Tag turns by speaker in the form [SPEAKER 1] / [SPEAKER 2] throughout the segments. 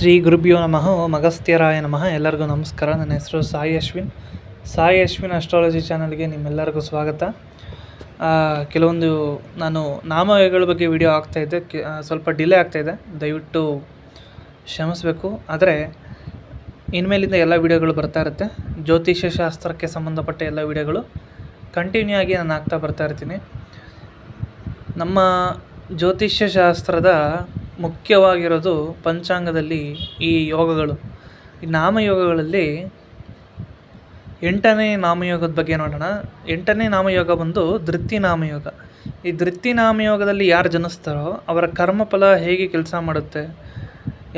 [SPEAKER 1] ಶ್ರೀ ಗುರುಭ್ಯೋ ನಮಃ. ಓಂ ಅಗಸ್ತ್ಯರಾಯ ನಮಃ. ಎಲ್ಲರಿಗೂ ನಮಸ್ಕಾರ. ನನ್ನ ಹೆಸರು ಸಾಯಿ ಅಶ್ವಿನ್ ಅಸ್ಟ್ರಾಲಜಿ ಚಾನಲ್ಗೆ ನಿಮ್ಮೆಲ್ಲರಿಗೂ ಸ್ವಾಗತ. ಕೆಲವೊಂದು ನಾನು ನಾಮಗಳ ಬಗ್ಗೆ ವಿಡಿಯೋ ಆಗ್ತಾಯಿದ್ದೆ, ಸ್ವಲ್ಪ ಡಿಲೇ ಆಗ್ತಾಯಿದೆ, ದಯವಿಟ್ಟು ಕ್ಷಮಿಸಬೇಕು. ಆದರೆ ಇನ್ಮೇಲಿಂದ ಎಲ್ಲ ವಿಡಿಯೋಗಳು ಬರ್ತಾ ಇರುತ್ತೆ. ಜ್ಯೋತಿಷ್ಯ ಶಾಸ್ತ್ರಕ್ಕೆ ಸಂಬಂಧಪಟ್ಟ ಎಲ್ಲ ವಿಡಿಯೋಗಳು ಕಂಟಿನ್ಯೂ ಆಗಿ ನಾನು ಆಗ್ತಾ ಬರ್ತಾ ಇರ್ತೀನಿ. ನಮ್ಮ ಜ್ಯೋತಿಷ್ಯ ಶಾಸ್ತ್ರದ ಮುಖ್ಯವಾಗಿರೋದು ಪಂಚಾಂಗದಲ್ಲಿ ಈ ಯೋಗಗಳು. ಈ ನಾಮಯೋಗಗಳಲ್ಲಿ 8ನೇ ನಾಮಯೋಗದ ಬಗ್ಗೆ ನೋಡೋಣ. 8ನೇ ನಾಮಯೋಗ ಬಂದು ಧೃತಿ ನಾಮಯೋಗ. ಈ ಧೃತಿ ನಾಮಯೋಗದಲ್ಲಿ ಯಾರು ಜನಿಸ್ತಾರೋ ಅವರ ಕರ್ಮಫಲ ಹೇಗೆ ಕೆಲಸ ಮಾಡುತ್ತೆ,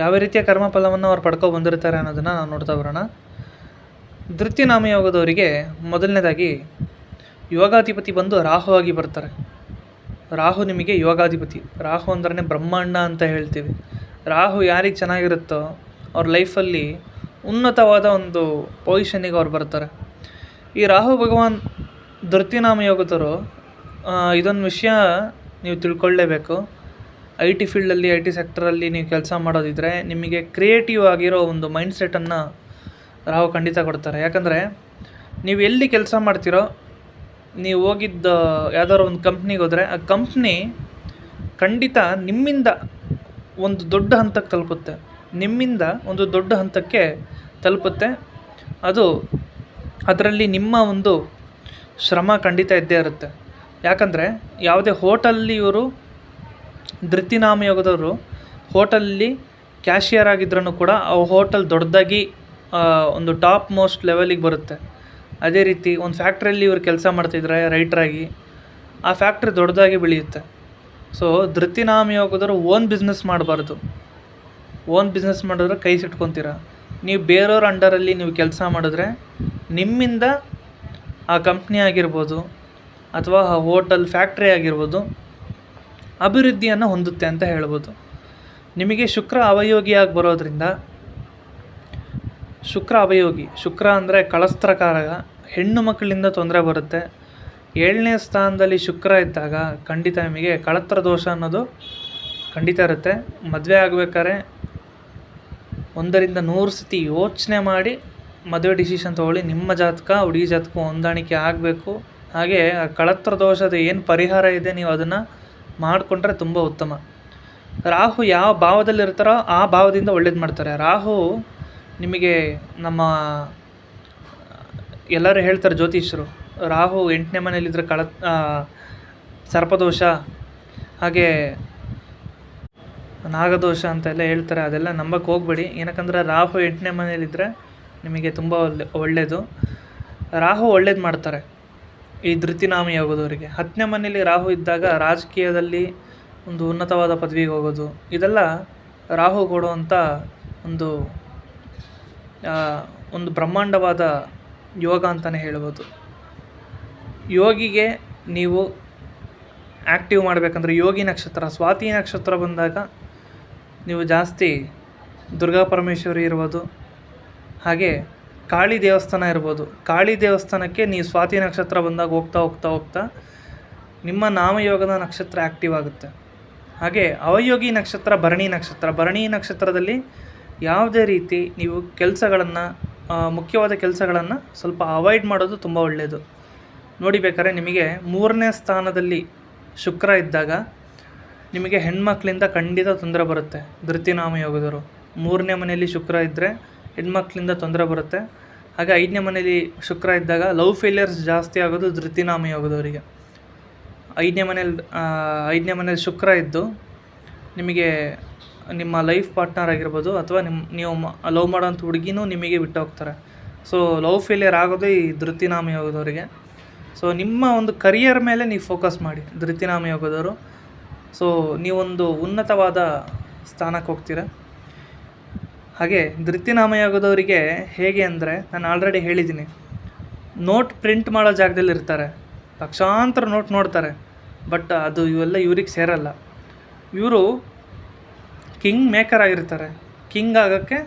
[SPEAKER 1] ಯಾವ ರೀತಿಯ ಕರ್ಮಫಲವನ್ನು ಅವ್ರು ಪಡ್ಕೊ ಬಂದಿರ್ತಾರೆ ಅನ್ನೋದನ್ನು ನಾವು ನೋಡ್ತಾ ಬರೋಣ. ಧೃತಿ ನಾಮಯೋಗದವರಿಗೆ ಮೊದಲನೇದಾಗಿ ಯೋಗಾಧಿಪತಿ ಬಂದು ರಾಹು ಆಗಿ ಬರ್ತಾರೆ. ರಾಹು ನಿಮಗೆ ಯೋಗಾಧಿಪತಿ. ರಾಹು ಅಂದ್ರೆ ಬ್ರಹ್ಮಾಂಡ ಅಂತ ಹೇಳ್ತೀವಿ. ರಾಹು ಯಾರಿಗೆ ಚೆನ್ನಾಗಿರುತ್ತೋ ಅವ್ರ ಲೈಫಲ್ಲಿ ಉನ್ನತವಾದ ಒಂದು ಪೊಸಿಷನ್ನಿಗೆ ಅವ್ರು ಬರ್ತಾರೆ. ಈ ರಾಹು ಭಗವಾನ್ ಧೃತಿನಾಮ ಯೋಗದವರು ಇದೊಂದು ವಿಷಯ ನೀವು ತಿಳ್ಕೊಳ್ಳೇಬೇಕು. IT ಫೀಲ್ಡಲ್ಲಿ, IT ಸೆಕ್ಟರಲ್ಲಿ ನೀವು ಕೆಲಸ ಮಾಡೋದಿದ್ರೆ ನಿಮಗೆ ಕ್ರಿಯೇಟಿವ್ ಆಗಿರೋ ಒಂದು ಮೈಂಡ್ಸೆಟ್ಟನ್ನು ರಾಹು ಖಂಡಿತ ಕೊಡ್ತಾರೆ. ಯಾಕಂದರೆ ನೀವು ಎಲ್ಲಿ ಕೆಲಸ ಮಾಡ್ತೀರೋ, ನೀವು ಹೋಗಿದ್ದ ಯಾವ್ದಾದ್ರು ಒಂದು ಕಂಪ್ನಿಗೆ ಹೋದರೆ ಆ ಕಂಪ್ನಿ ಖಂಡಿತ ನಿಮ್ಮಿಂದ ಒಂದು ದೊಡ್ಡ ಹಂತಕ್ಕೆ ತಲುಪುತ್ತೆ. ಅದು ಅದರಲ್ಲಿ ನಿಮ್ಮ ಒಂದು ಶ್ರಮ ಖಂಡಿತ ಇದ್ದೇ ಇರುತ್ತೆ. ಯಾಕಂದರೆ ಯಾವುದೇ ಹೋಟಲ್ಲಿ ಇವರು ಧೃತಿನಾಮಯೋಗದವರು ಹೋಟಲ್ಲಿ ಕ್ಯಾಶಿಯರ್ ಆಗಿದ್ರೂ ಕೂಡ ಆ ಹೋಟೆಲ್ ದೊಡ್ಡದಾಗಿ ಒಂದು ಟಾಪ್ ಮೋಸ್ಟ್ ಲೆವೆಲಿಗೆ ಬರುತ್ತೆ. ಅದೇ ರೀತಿ ಒಂದು ಫ್ಯಾಕ್ಟ್ರಿಯಲ್ಲಿ ಇವರು ಕೆಲಸ ಮಾಡ್ತಿದ್ರೆ ರೈಟ್ರಾಗಿ, ಆ ಫ್ಯಾಕ್ಟ್ರಿ ದೊಡ್ಡದಾಗಿ ಬೆಳೆಯುತ್ತೆ. ಸೊ ಧೃತಿನಾಮಯೋಗದವರು ಓನ್ ಬಿಸ್ನೆಸ್ ಮಾಡಬಾರ್ದು. ಓನ್ ಬಿಸ್ನೆಸ್ ಮಾಡಿದ್ರೆ ಕೈ ಸಿಟ್ಕೊತೀರ. ನೀವು ಬೇರೆಯವ್ರ ಅಂಡರಲ್ಲಿ ನೀವು ಕೆಲಸ ಮಾಡಿದ್ರೆ ನಿಮ್ಮಿಂದ ಆ ಕಂಪ್ನಿ ಆಗಿರ್ಬೋದು ಅಥವಾ ಆ ಹೋಟೆಲ್ ಫ್ಯಾಕ್ಟ್ರಿ ಆಗಿರ್ಬೋದು ಅಭಿವೃದ್ಧಿಯನ್ನು ಹೊಂದುತ್ತೆ ಅಂತ ಹೇಳ್ಬೋದು. ನಿಮಗೆ ಶುಕ್ರ ಅವಯೋಗಿಯಾಗಿ ಬರೋದ್ರಿಂದ, ಶುಕ್ರ ಅಂದರೆ ಕಳಸ್ತ್ರಕಾರಕ, ಹೆಣ್ಣು ಮಕ್ಕಳಿಂದ ತೊಂದರೆ ಬರುತ್ತೆ. 7ನೇ ಸ್ಥಾನದಲ್ಲಿ ಶುಕ್ರ ಇದ್ದಾಗ ಖಂಡಿತ ನಿಮಗೆ ಕಳತ್ರ ದೋಷ ಅನ್ನೋದು ಖಂಡಿತ ಇರುತ್ತೆ. ಮದುವೆ ಆಗಬೇಕಾದ್ರೆ 100ರಿಂದ 100 ಸತಿ ಯೋಚನೆ ಮಾಡಿ ಮದುವೆ ಡಿಸಿಷನ್ ತೊಗೊಳ್ಳಿ. ನಿಮ್ಮ ಜಾತಕ ಹುಡುಗಿ ಜಾತಕ ಹೊಂದಾಣಿಕೆ ಆಗಬೇಕು. ಹಾಗೆ ಆ ಕಳತ್ರ ದೋಷದ ಏನು ಪರಿಹಾರ ಇದೆ ನೀವು ಅದನ್ನು ಮಾಡಿಕೊಂಡ್ರೆ ತುಂಬ ಉತ್ತಮ. ರಾಹು ಯಾವ ಭಾವದಲ್ಲಿರ್ತಾರೋ ಆ ಭಾವದಿಂದ ಒಳ್ಳೇದು ಮಾಡ್ತಾರೆ. ರಾಹು ನಿಮಗೆ ನಮ್ಮ ಎಲ್ಲರೂ ಹೇಳ್ತಾರೆ ಜ್ಯೋತಿಷ್ಯರು, ರಾಹು 8ನೇ ಮನೆಯಲ್ಲಿದ್ದರೆ ಸರ್ಪದೋಷ, ಹಾಗೆ ನಾಗದೋಷ ಅಂತೆಲ್ಲ ಹೇಳ್ತಾರೆ. ಅದೆಲ್ಲ ನಂಬಕ್ಕೆ ಹೋಗಬೇಡಿ. ಏನಕ್ಕಂದರೆ ರಾಹು 8ನೇ ಮನೆಯಲ್ಲಿದ್ದರೆ ನಿಮಗೆ ತುಂಬ ಒಳ್ಳೆಯದು. ರಾಹು ಒಳ್ಳೇದು ಮಾಡ್ತಾರೆ ಈ ಧೃತಿನಾಮ ಯೋಗದವರಿಗೆ. 10ನೇ ಮನೆಯಲ್ಲಿ ರಾಹು ಇದ್ದಾಗ ರಾಜಕೀಯದಲ್ಲಿ ಒಂದು ಉನ್ನತವಾದ ಪದವಿಗೆ ಹೋಗೋದು, ಇದೆಲ್ಲ ರಾಹು ಕೊಡುವಂಥ ಒಂದು ಬ್ರಹ್ಮಾಂಡವಾದ ಯೋಗ ಅಂತಲೇ ಹೇಳ್ಬೋದು. ಯೋಗಿಗೆ ನೀವು ಆ್ಯಕ್ಟಿವ್ ಮಾಡಬೇಕಂದ್ರೆ ಯೋಗಿ ನಕ್ಷತ್ರ, ಸ್ವಾತಿ ನಕ್ಷತ್ರ ಬಂದಾಗ ನೀವು ಜಾಸ್ತಿ ದುರ್ಗಾ ಪರಮೇಶ್ವರಿ ಇರ್ಬೋದು, ಹಾಗೆ ಕಾಳಿ ದೇವಸ್ಥಾನ ಇರ್ಬೋದು. ಕಾಳಿ ದೇವಸ್ಥಾನಕ್ಕೆ ನೀವು ಸ್ವಾತಿ ನಕ್ಷತ್ರ ಬಂದಾಗ ಹೋಗ್ತಾ ನಿಮ್ಮ ನಾಮಯೋಗದ ನಕ್ಷತ್ರ ಆ್ಯಕ್ಟಿವ್ ಆಗುತ್ತೆ. ಹಾಗೆ ಅವಯೋಗಿ ನಕ್ಷತ್ರ ಭರಣಿ ನಕ್ಷತ್ರದಲ್ಲಿ ಯಾವುದೇ ರೀತಿ ನೀವು ಕೆಲಸಗಳನ್ನು, ಮುಖ್ಯವಾದ ಕೆಲಸಗಳನ್ನು ಸ್ವಲ್ಪ ಅವಾಯ್ಡ್ ಮಾಡೋದು ತುಂಬ ಒಳ್ಳೆಯದು. ನೋಡಿ, ಬೇಕಾದ್ರೆ ನಿಮಗೆ 3ನೇ ಸ್ಥಾನದಲ್ಲಿ ಶುಕ್ರ ಇದ್ದಾಗ ನಿಮಗೆ ಹೆಣ್ಮಕ್ಳಿಂದ ಖಂಡಿತ ತೊಂದರೆ ಬರುತ್ತೆ. ಧೃತಿನಾಮಯೋಗದವರು 3ನೇ ಮನೆಯಲ್ಲಿ ಶುಕ್ರ ಇದ್ದರೆ ಹೆಣ್ಮಕ್ಳಿಂದ ತೊಂದರೆ ಬರುತ್ತೆ. ಹಾಗೆ 5ನೇ ಮನೆಯಲ್ಲಿ ಶುಕ್ರ ಇದ್ದಾಗ ಲವ್ ಫೇಲಿಯರ್ಸ್ ಜಾಸ್ತಿ ಆಗೋದು ಧೃತಿನಾಮಯೋಗದವರಿಗೆ. 5ನೇ ಮನೇಲಿ ಶುಕ್ರ ಇದ್ದು ನಿಮಗೆ ನಿಮ್ಮ ಲೈಫ್ ಪಾರ್ಟ್ನರ್ ಆಗಿರ್ಬೋದು ಅಥವಾ ನೀವು ಲವ್ ಮಾಡೋಂಥ ಹುಡುಗಿನೂ ನಿಮಗೆ ಬಿಟ್ಟು ಹೋಗ್ತಾರೆ. ಸೊ ಲವ್ ಫೇಲಿಯರ್ ಆಗೋದು ಈ ಧೃತಿನಾಮ ಯೋಗದವರಿಗೆ. ಸೊ ನಿಮ್ಮ ಒಂದು ಕರಿಯರ್ ಮೇಲೆ ನೀವು ಫೋಕಸ್ ಮಾಡಿ ಧೃತಿನಾಮ ಯೋಗದವರು. ಸೊ ನೀವೊಂದು ಉನ್ನತವಾದ ಸ್ಥಾನಕ್ಕೆ ಹೋಗ್ತೀರ. ಹಾಗೆ ಧೃತಿನಾಮ ಯೋಗದವರಿಗೆ ಹೇಗೆ ಅಂದರೆ, ನಾನು ಆಲ್ರೆಡಿ ಹೇಳಿದ್ದೀನಿ, ನೋಟ್ ಪ್ರಿಂಟ್ ಮಾಡೋ ಜಾಗದಲ್ಲಿ ಇರ್ತಾರೆ, ಲಕ್ಷಾಂತರ ನೋಟ್ ನೋಡ್ತಾರೆ, ಬಟ್ ಅದು ಇವೆಲ್ಲ ಇವ್ರಿಗೆ ಸೇರಲ್ಲ. ಇವರು ಕಿಂಗ್ ಮೇಕರ್ ಆಗಿರ್ತಾರೆ, ಕಿಂಗ್ ಆಗೋಕ್ಕೆ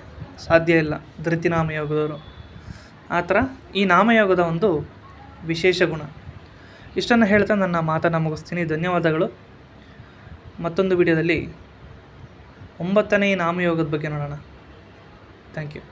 [SPEAKER 1] ಸಾಧ್ಯ ಇಲ್ಲ ಧೃತಿನಾಮಯೋಗದವರು. ಆ ಥರ ಈ ನಾಮಯೋಗದ ಒಂದು ವಿಶೇಷ ಗುಣ. ಇಷ್ಟನ್ನು ಹೇಳ್ತಾ ನನ್ನ ಮಾತನ್ನು ಮುಗಿಸ್ತೀನಿ. ಧನ್ಯವಾದಗಳು. ಮತ್ತೊಂದು ವಿಡಿಯೋದಲ್ಲಿ 9ನೇ ನಾಮಯೋಗದ ಬಗ್ಗೆ ನೋಡೋಣ. Thank you.